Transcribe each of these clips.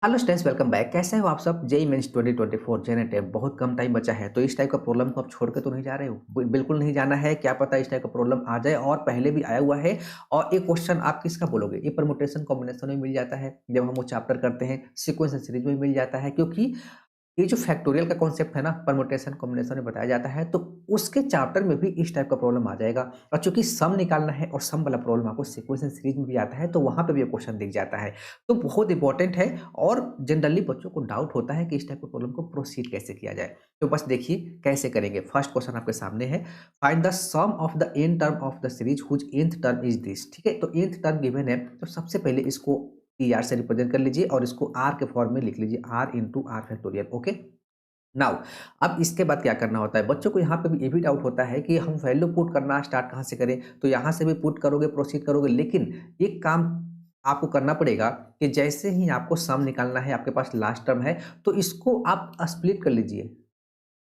Hello students, welcome back. कैसे हो आप सब? जेईई मेंस 2024 जेने टेट बहुत कम टाइम बचा है, तो इस टाइप का प्रॉब्लम को आप छोड़ के तो नहीं जा रहे हो। बिल्कुल नहीं जाना है। क्या पता इस टाइप का प्रॉब्लम आ जाए और पहले भी आया हुआ है। और ये क्वेश्चन आप किसका बोलोगे? ये परमुटेशन कॉम्बिनेशन में मिल जाता है जब हम वो चैप्टर करते हैं, सीक्वेंस सीरीज में मिल जाता है, क्योंकि ये जो फैक्टोरियल का कॉन्सेप्ट है ना, परमुटेशन कॉम्बिनेशन में बताया जाता है, तो उसके चैप्टर में भी इस टाइप का प्रॉब्लम आ जाएगा। और चूंकि सम निकालना है और सम वाला प्रॉब्लम आपको सीक्वेंस सीरीज में भी आता है, तो वहां पे भी ये क्वेश्चन दिख जाता है। तो बहुत इंपॉर्टेंट है। और जनरली बच्चों को डाउट होता है कि इस टाइप के प्रॉब्लम को प्रोसीड कैसे किया जाए। तो बस देखिए कैसे करेंगे। फर्स्ट क्वेश्चन आपके सामने है, find the sum of the n term of the series whose nth term is this. ठीक है, तो nth टर्म गिवन है, तो सबसे पहले इसको टी आर से रिप्रेजेंट कर लीजिए और इसको आर के फॉर्म में लिख लीजिए, r into are factorial. Okay, now अब इसके बाद क्या करना होता है, बच्चों को यहाँ पे भी ये भी डाउट होता है कि हम वैल्यू पुट करना स्टार्ट कहाँ से करें। तो यहाँ से भी पुट करोगे, प्रोसीड करोगे, लेकिन एक काम आपको करना पड़ेगा कि जैसे ही आपको सम निकालना है, आपके पास लास्ट टर्म है, तो इसको आप स्प्लिट कर लीजिए।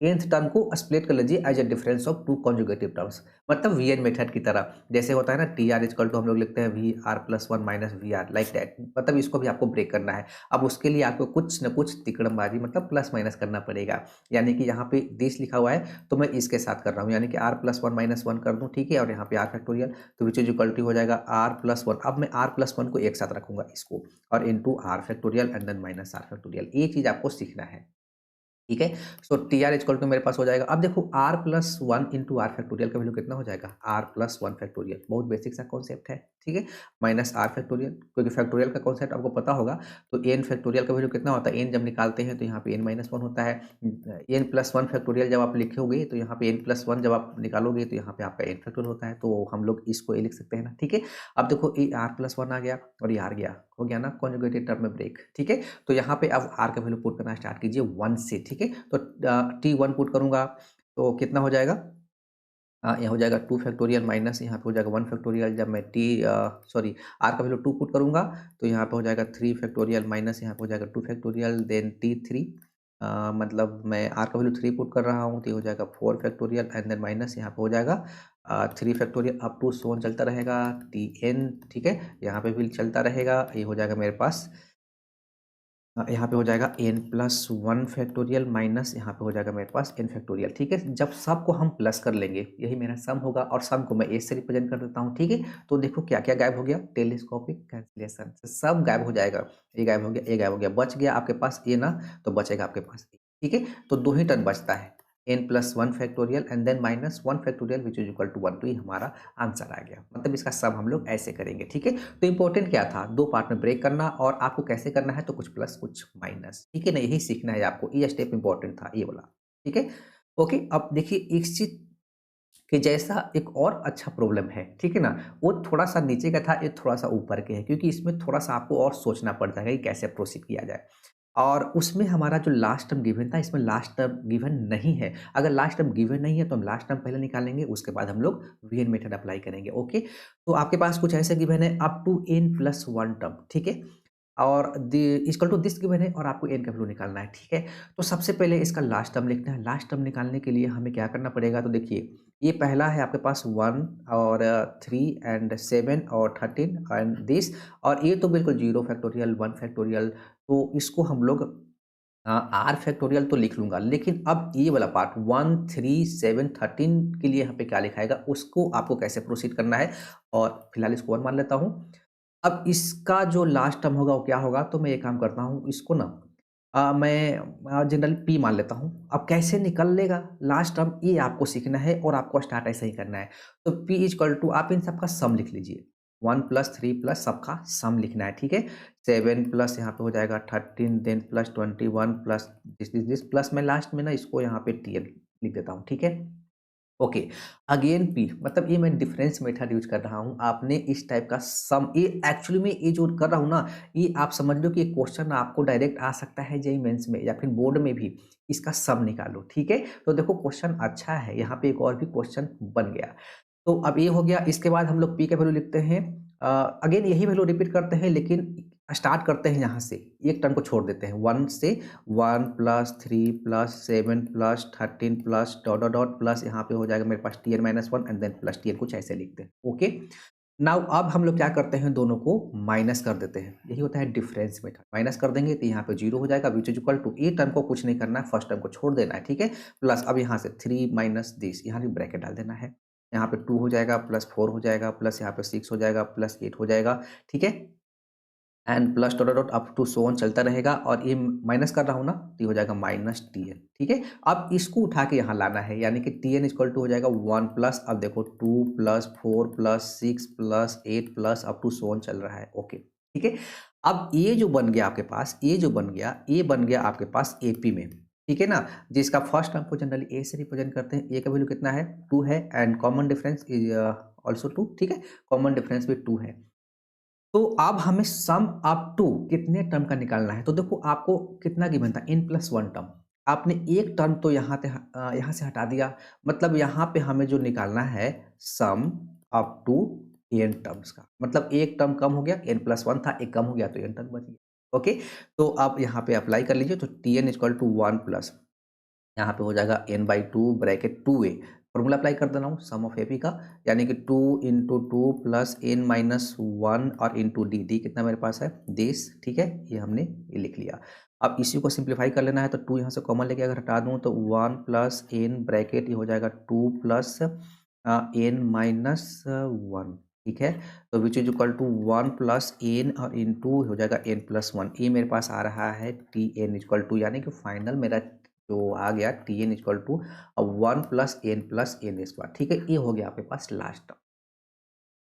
nth टर्म को स्प्लिट कर लीजिए as a difference of two conjugative terms, मतलब वीएन मेथड की तरह। जैसे होता है ना, टी आर इजकल टू हम लोग लिखते हैं V r plus one minus V r, like that. मतलब इसको भी आपको ब्रेक करना है। अब उसके लिए आपको कुछ न कुछ तिकड़मबाजी, मतलब प्लस माइनस करना पड़ेगा। यानी कि यहाँ पे दिस लिखा हुआ है, तो मैं इसके साथ कर रहा हूँ, यानी कि r plus one minus one कर दूँ। ठीक है, और यहाँ पे आर फैक्टोरियल, तो विच इज इक्वल टू हो जाएगा आर प्लस वन। अब मैं आर प्लस वन को एक साथ रखूंगा इसको, और into are factorial and then minus r factorial. ये चीज आपको सीखना है। ठीक है, so T r equal to मेरे पास हो जाएगा। अब देखो r plus one into are factorial का वैल्यू कितना हो जाएगा, आर प्लस वन फैक्टोरियल। बहुत बेसिक सा कॉन्सेप्ट है। ठीक है, माइनस आर फैक्टोरियल, क्योंकि फैक्टोरियल का कॉन्सेप्ट आपको पता होगा। तो एन फैक्टोरियल का वैल्यू कितना होता है, एन जब निकालते हैं तो यहाँ पे एन माइनस वन होता है। एन प्लस वन फैक्टोरियल जब आप लिखोगे तो यहाँ पे एन प्लस वन जब आप निकालोगे तो यहाँ पे आपका एन फैक्टोरियल होता है। तो हम लोग इसको ए लिख सकते हैं ना। ठीक है, अब देखो ये आर प्लस वन आ गया और ये आर गया, हो गया ना कॉन्जुगेटेड टर्म में ब्रेक। ठीक है, तो यहाँ पे अब आर का वैल्यू पुट करना स्टार्ट कीजिए वन से। ठीक है, तो टी वन पुट करूंगा तो कितना हो जाएगा, यहाँ हो जाएगा टू फैक्टोरियल माइनस यहाँ पे हो जाएगा वन फैक्टोरियल। जब मैं टी सॉरी आर का वैल्यू टू पुट करूंगा तो यहाँ पे हो जाएगा थ्री फैक्टोरियल माइनस यहाँ पे हो जाएगा two factorial, then T three, मतलब मैं आर का वैल्यू थ्री पुट कर रहा हूँ तो ये हो जाएगा four factorial and then minus यहाँ पे हो जाएगा three factorial. Up to so on चलता रहेगा टी एन। ठीक है, यहाँ पे भी चलता रहेगा। ये हो जाएगा मेरे पास यहाँ पे हो जाएगा n plus one factorial minus यहाँ पे हो जाएगा मेरे पास n फैक्टोरियल। ठीक है, जब सबको हम प्लस कर लेंगे यही मेरा सम होगा, और सम को मैं a से रिप्रेजेंट कर देता हूँ। ठीक है, तो देखो क्या क्या गायब हो गया, टेलीस्कोपिक कैंसिलेशन से सब गायब हो जाएगा। ये गायब हो गया, ये गायब हो गया, बच गया आपके पास a ना, तो बचेगा आपके पास a। ठीक है, तो दो ही टर्म बचता है, n plus one factorial and then minus one factorial which is equal to one. तो ये हमारा आंसर आ गया, मतलब इसका सम हम लोग ऐसे करेंगे। ठीक है, तो इंपॉर्टेंट क्या था, दो पार्ट में ब्रेक करना, और आपको कैसे करना है, तो कुछ प्लस कुछ माइनस। ठीक है ना, यही सीखना है आपको, ये स्टेप इंपॉर्टेंट था ये वाला। ठीक है, ओके। अब देखिए इस चीज के जैसा एक और अच्छा प्रॉब्लम है। ठीक है ना, वो थोड़ा सा नीचे का था, ये थोड़ा सा ऊपर के है, क्योंकि इसमें थोड़ा सा आपको और सोचना पड़ता है कि कैसे प्रोसीड किया जाए। और उसमें हमारा जो लास्ट टर्म गिवन था, इसमें लास्ट टर्म गिवन नहीं है। अगर लास्ट टर्म गिवन नहीं है तो हम लास्ट टर्म पहले निकालेंगे, उसके बाद हम लोग वीएन मेथड अप्लाई करेंगे। ओके, तो आपके पास कुछ ऐसे गिवन है up to n plus one term. ठीक है, और इक्वल टू दिस गिवन है और आपको एन का वैल्यू निकालना है। ठीक है, तो सबसे पहले इसका लास्ट टर्म लिखना है। लास्ट टर्म निकालने के लिए हमें क्या करना पड़ेगा, तो देखिए ये पहला है आपके पास वन और थ्री एंड सेवन और थर्टीन एंड दिस, और ये तो बिल्कुल जीरो फैक्टोरियल वन फैक्टोरियल। तो इसको हम लोग आर फैक्टोरियल तो लिख लूंगा, लेकिन अब ये वाला part one three seven thirteen के लिए यहाँ पे क्या लिखाएगा, उसको आपको कैसे प्रोसीड करना है। और फिलहाल इसको वन मान लेता हूँ। अब इसका जो लास्ट टर्म होगा वो क्या होगा, तो मैं ये काम करता हूँ, इसको ना मैं जनरली पी मान लेता हूँ। अब कैसे निकल लेगा लास्ट टर्म, ये आपको सीखना है और आपको स्टार्ट ऐसे ही करना है। तो पी इक्वल टू आप इन सबका सम लिख लीजिए, वन प्लस थ्री प्लस सबका सम लिखना है। ठीक है, सेवन प्लस यहाँ पे हो जाएगा thirteen, then plus twenty one plus this plus मैं लास्ट में ना इसको यहाँ पे टी एन लिख देता हूँ। ठीक है, ओके, अगेन पी, मतलब ये मैं डिफरेंस मेथड यूज कर रहा हूँ। आपने इस टाइप का सम, ये एक्चुअली में ये जो कर रहा हूँ ना, ये आप समझ लो कि ये क्वेश्चन आपको डायरेक्ट आ सकता है जेईई मेंस में या फिर बोर्ड में भी। इसका सम निकालो। ठीक है, तो देखो क्वेश्चन अच्छा है, यहाँ पे एक और भी क्वेश्चन बन गया। तो अब ये हो गया, इसके बाद हम लोग पी का वैल्यू लिखते हैं। अगेन यही वैल्यू रिपीट करते हैं, लेकिन स्टार्ट करते हैं यहाँ से, एक टर्म को छोड़ देते हैं वन से। One plus three plus seven plus thirteen plus dot dot dot plus यहाँ पे हो जाएगा मेरे पास T N minus one and then plus T N, कुछ ऐसे लिखते हैं। ओके, नाउ अब हम लोग क्या करते हैं, दोनों को माइनस कर देते हैं, यही होता है डिफरेंस मेथड। माइनस कर देंगे तो यहाँ पे 0 हो जाएगा, which is equal to a term को कुछ नहीं करना है, फर्स्ट टर्म को छोड़ देना है, ठीक है। प्लस अब यहाँ से 3 माइनस दिस, यहाँ भी ब्रैकेट डाल देना है, यहाँ पे 2 हो जाएगा, प्लस 4 हो जाएगा, प्लस यहाँ पे 6 हो जाएगा, प्लस 8 हो जाएगा, ठीक है। And plus dot dot up to so on चलता रहेगा, और ये माइनस कर रहा हूँ ना, तो ये हो जाएगा माइनस टी एन, ठीक है। अब इसको उठा के यहाँ लाना है, यानी कि टी एन इक्वल टू हो जाएगा 1 प्लस, अब देखो 2 plus 4 plus 6 plus 8 plus up to so on चल रहा है, ओके, ठीक है। अब ये जो बन गया आपके पास, ये जो बन गया, ये बन गया आपके पास एपी में, ठीक है ना, जिसका फर्स्ट टर्म को जनरली ए से रिप्रेजेंट करते हैं। ए का वैल्यू कितना है, 2 है, and common difference is also 2, ठीक है, कॉमन डिफरेंस भी 2 है। तो अब हमें सम अप टू कितने टर्म का निकालना है, तो देखो आपको कितना गिवन था, n प्लस 1 टर्म, आपने एक टर्म तो यहाँ से हटा दिया, मतलब यहाँ पे हमें जो निकालना है sum up to n terms का, मतलब एक टर्म कम हो गया, n प्लस 1 था, एक कम हो गया तो n टर्म बच गया, ओके। तो आप यहाँ पे अप्लाई कर लीजिए, तो T n equal to 1 plus, यहाँ पे हो जाएगा n/2 bracket 2a, formula apply कर दे रहा हूँ सम ऑफ एपी का, यानी कि 2 इंटू 2 प्लस n माइनस 1 और इंटू डी, डी कितना मेरे पास है, दिस, ठीक है, ये हमने ये लिख लिया। अब इसी को सिंप्लीफाई कर लेना है, तो 2 यहाँ से कॉमन लेके अगर हटा दूँ तो 1 प्लस n ब्रैकेट ये हो जाएगा 2 प्लस n माइनस 1, ठीक है। तो which is equal to 1 plus n और इंटू हो जाएगा n प्लस 1, ये मेरे पास आ रहा है टी एन इक्वल टू, यानी कि फाइनल मेरा जो आ गया T n equal to 1 plus n square, ठीक है, ये हो गया आपके पास लास्ट टर्म।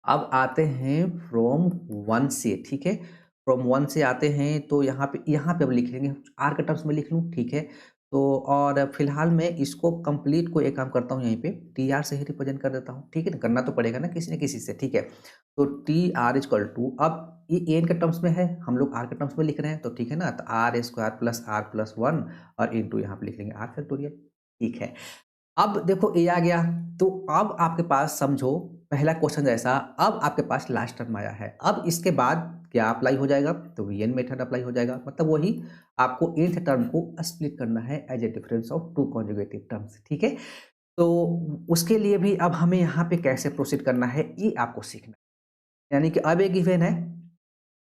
अब आते हैं फ्रॉम 1 से, ठीक है, फ्रॉम 1 से आते हैं, तो यहाँ पे अब लिख लेंगे, आर के टर्म्स में लिख लूँ, ठीक है। तो और फिलहाल मैं इसको कंप्लीट को एक काम करता हूँ, यहीं पे टी आर से ही रिप्रेजेंट कर देता हूँ, ठीक है, करना तो पड़ेगा ना किसी न किसी से, ठीक है। तो टी आर इक्वल टू, अब ये एन के टर्म्स में है, हम लोग आर के टर्म्स में लिख रहे हैं, तो ठीक है ना, तो आर स्क्वायर प्लस 1 और इंटू यहाँ पे लिख लेंगे आर फैक्टोरियल, ठीक है। अब देखो ए आ गया, तो अब आपके पास समझो पहला क्वेश्चन जैसा, अब आपके पास लास्ट टर्म आया है, अब इसके बाद क्या अप्लाई हो जाएगा, तो वीएन मेथड अप्लाई हो जाएगा, मतलब वही आपको nth टर्म को स्प्लिट करना है as a difference of two conjugative terms, ठीक है। तो उसके लिए भी अब हमें यहाँ पे कैसे प्रोसीड करना है, ये आपको सीखना है, यानी कि अब एक गिवन है,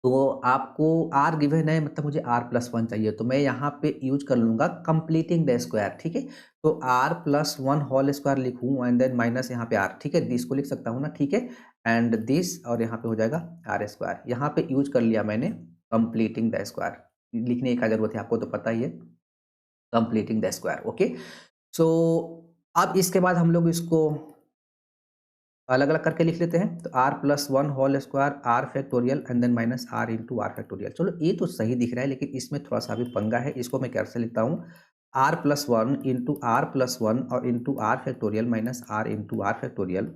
तो आपको आर गिवन है, मतलब मुझे आर प्लस 1 चाहिए, तो मैं यहाँ पे यूज कर लूँगा कंप्लीटिंग द स्क्वायर, ठीक है। तो आर प्लस 1 होल स्क्वायर लिखूँ एंड देन माइनस यहाँ पे आर, ठीक है, दिस को लिख सकता हूँ ना, ठीक है, एंड दिस, और यहाँ पे हो जाएगा आर स्क्वायर, यहाँ पे यूज कर लिया मैंने कंप्लीटिंग द स्क्वायर, लिखने की क्या जरूरत है, आपको तो पता ही है, कंप्लीटिंग द स्क्वायर, ओके। सो अब इसके बाद हम लोग इसको अलग-अलग करके लिख लेते हैं, तो r plus 1 whole square r factorial and then minus are into are factorial, चलो ये तो सही दिख रहा है, लेकिन इसमें थोड़ा सा भी पंगा है, इसको मैं कैसे लिखता हूँ, r plus 1 into r plus 1 और into are factorial minus are into are factorial,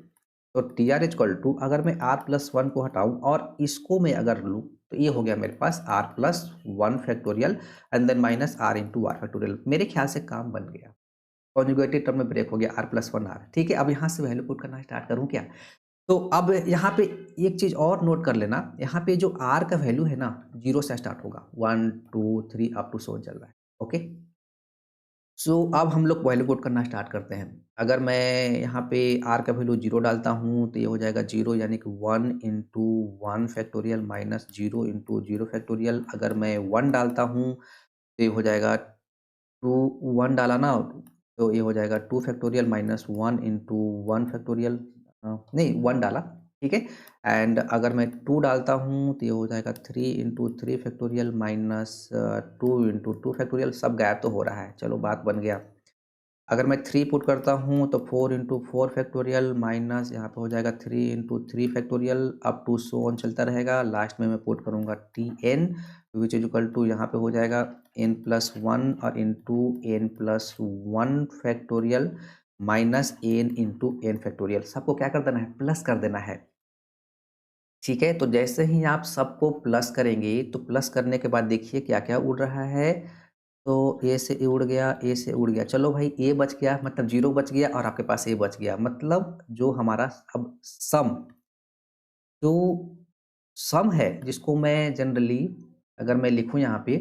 तो टी आर इक्वल टू, अगर मैं आर प्लस 1 को हटाऊँ और इसको मैं अगर लूँ, तो ये हो गया मेरे पास R plus 1 factorial and then minus are into are factorial, मेरे ख्याल से काम बन गया, कॉन्जुगेटिव टर्म में ब्रेक हो गया, आर प्लस 1 आर, ठीक है। अब यहाँ से वैल्यू पुट करना स्टार्ट करूँ क्या, तो अब यहाँ पे एक चीज़ और नोट कर लेना, यहाँ पे जो आर का वैल्यू है ना, 0 से स्टार्ट होगा, 1 2 3 अप टू सो चल रहा है, ओके। सो अब हम लोग वैल्यू पुट करना स्टार्ट करते हैं, अगर मैं यहाँ पे आर का वैल्यू 0 डालता हूँ, तो ये हो जाएगा 0, यानी कि 1 into 1 factorial minus 0 into 0 factorial, अगर मैं 1 डालता हूँ, तो ये हो जाएगा 2, 1 डाला ना, तो ये हो जाएगा 2 फैक्टोरियल माइनस 1 इंटू 1 फैक्टोरियल, नहीं 1 डाला, ठीक है। एंड अगर मैं 2 डालता हूँ, तो ये हो जाएगा 3 into 3 factorial minus 2 into 2 factorial, सब गायब तो हो रहा है, चलो बात बन गया। अगर मैं 3 पुट करता हूँ, तो 4 इंटू 4 फैक्टोरियल माइनस यहाँ पे हो जाएगा 3 into 3 factorial, up to so on चलता रहेगा, लास्ट में मैं पुट करूँगा T n, which is equal to यहाँ पे हो जाएगा n प्लस 1 और into n plus 1 factorial minus n into n factorial, सबको क्या कर देना है, प्लस कर देना है, ठीक है। तो जैसे ही आप सबको प्लस करेंगे, तो प्लस करने के बाद देखिए क्या क्या उड़ रहा है, तो ए से ए उड़ गया, ए से उड़ गया, चलो भाई ए बच गया, मतलब 0 बच गया और आपके पास ए बच गया, मतलब जो हमारा अब जो सम है, जिसको मैं जनरली अगर मैं लिखूँ यहाँ पे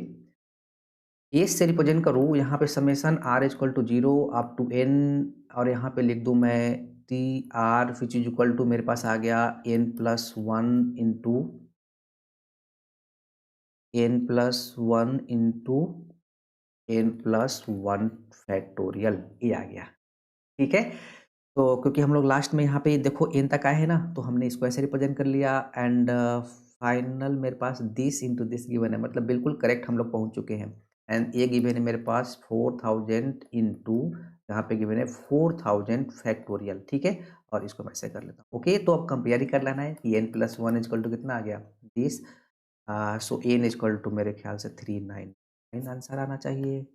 ए से रिप्रेजेंट करूँ, यहाँ पे summation r equal to 0 up to n, और यहाँ पे लिख दूँ मैं T r which is equal to मेरे पास आ गया n+1 फैक्टोरियल ये आ गया। ठीक है? तो क्योंकि हम लोग लास्ट में यहाँ पे देखो n तक आए हैं ना, तो हमने इसको ऐसे रिप्रेजेंट कर लिया एंड फाइनल मेरे पास दिस इंटू दिस गिवन है, मतलब बिल्कुल करेक्ट हम लोग पहुँच चुके हैं। एंड ये गिवन है मेरे पास 4000 इंटू यहाँ पे गिवन है 4000 फैक्टोरियल। ठीक है? और इसको मैं ऐसे कर लेता हूँ। ओके, तो अब कंपेयर ही कर लेना है कि n+1 इक्वल टू कितना आ गया, this. So n equal to मेरे ख्याल से 399 आंसर आना चाहिए।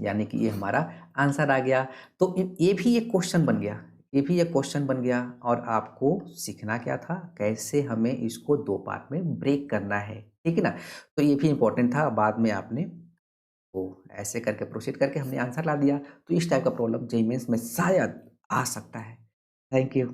यानी कि ये हमारा आंसर आ गया। तो ये भी एक क्वेश्चन बन गया, ये भी एक क्वेश्चन बन गया और आपको सीखना क्या था, कैसे हमें इसको 2 पार्ट में ब्रेक करना है, ठीक है ना? तो ये भी इम्पोर्टेंट था, बाद में आपने तो ऐसे करके प्रोसीड करके हमने आंसर ला दिया। तो इस टाइप का प्रॉब्लम जेईई मेंस में शायद आ सकता है। Thank you.